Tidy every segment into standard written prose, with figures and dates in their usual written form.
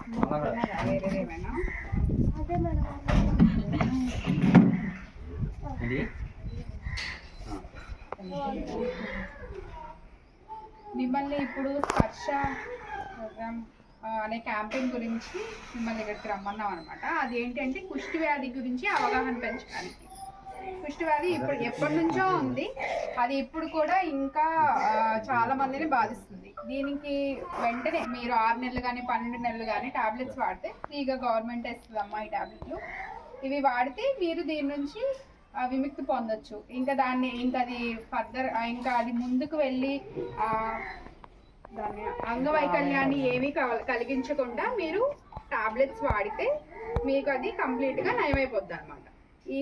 వేరేదేమైనా మిమ్మల్ని ఇప్పుడు స్పర్శ అనే క్యాంపెయిన్ గురించి మిమ్మల్ని ఇక్కడికి రమ్మన్నాం అనమాట. అది ఏంటంటే కుష్టి వ్యాధి గురించి అవగాహన పెంచడానికి. కుష్టి వ్యాధి ఇప్పుడు ఎప్పటి నుంచో ఉంది, అది ఇప్పుడు కూడా ఇంకా చాలా మందిని బాధిస్తుంది. దీనికి వెంటనే మీరు 6 నెలలు కానీ 12 నెలలు కానీ టాబ్లెట్స్ వాడితే ఫ్రీగా గవర్నమెంట్ ఇస్తుందమ్మా ఈ టాబ్లెట్లు. ఇవి వాడితే మీరు దీని నుంచి విముక్తి పొందొచ్చు. ఇంకా దాన్ని ఇంకా అది ఫర్దర్ ఇంకా అది ముందుకు వెళ్ళి దాన్ని అంగవైకల్యాన్ని ఏమీ కలిగించకుండా మీరు టాబ్లెట్స్ వాడితే మీకు అది కంప్లీట్గా నయమైపోద్ది అనమాట. ఈ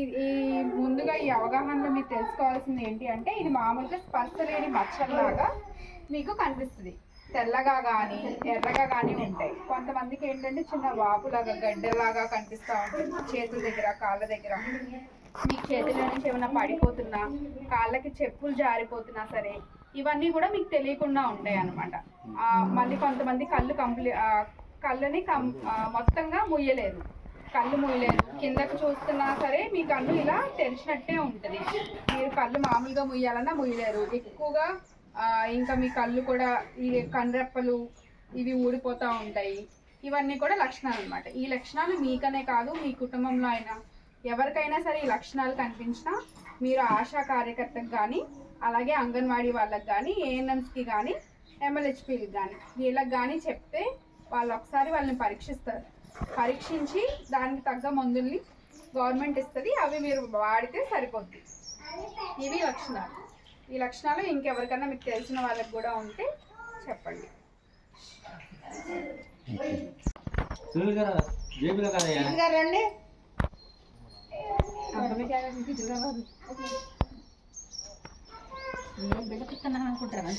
ముందుగా ఈ అవగాహనలో మీరు తెలుసుకోవాల్సింది ఏంటి అంటే, ఇది మామూలుగా స్పర్శ లేని మచ్చల్లాగా మీకు కనిపిస్తుంది. తెల్లగా కానీ ఎర్రగా కానీ ఉంటాయి. కొంతమందికి ఏంటంటే చిన్న వాపులాగా గడ్డలాగా కనిపిస్తూ ఉంటుంది చేతుల దగ్గర కాళ్ళ దగ్గర. మీకు చేతుల నుంచి ఏమైనా పడిపోతున్నా, కాళ్ళకి చెప్పులు జారిపోతున్నా సరే ఇవన్నీ కూడా మీకు తెలియకుండా ఉంటాయి అన్నమాట. మళ్ళీ కొంతమంది కళ్ళని మొత్తంగా ముయ్యలేదు, కళ్ళు మూయలేదు, కిందకు చూస్తున్నా సరే మీ కళ్ళు ఇలా తెరిచినట్టే ఉంటుంది. మీరు కళ్ళు మామూలుగా ముయ్యాలన్నా ముయ్యలేరు ఎక్కువగా. ఇంకా మీ కళ్ళు కూడా ఈ కనురెప్పలు ఇవి ఊడిపోతూ ఉంటాయి. ఇవన్నీ కూడా లక్షణాలు అన్నమాట. ఈ లక్షణాలు మీకనే కాదు, మీ కుటుంబంలో అయినా ఎవరికైనా సరే ఈ లక్షణాలు కనిపించినా మీరు ఆశా కార్యకర్తకు కానీ, అలాగే అంగన్వాడీ వాళ్ళకి కానీ, ఏఎన్ఎంస్కి కానీ, ఎంఎల్హెచ్పీకి కానీ వీళ్ళకి కానీ చెప్తే వాళ్ళు ఒకసారి వాళ్ళని పరీక్షిస్తారు. పరీక్షించి దానికి తగ్గ మందుల్ని గవర్నమెంట్ ఇస్తుంది, అవి మీరు వాడితే సరిపోద్ది. ఇవి లక్షణాలు. ఈ లక్షణాలు ఇంకెవరికైనా మీకు తెలిసిన వాళ్ళకి కూడా ఉంటే చెప్పండి. అనుకుంటారా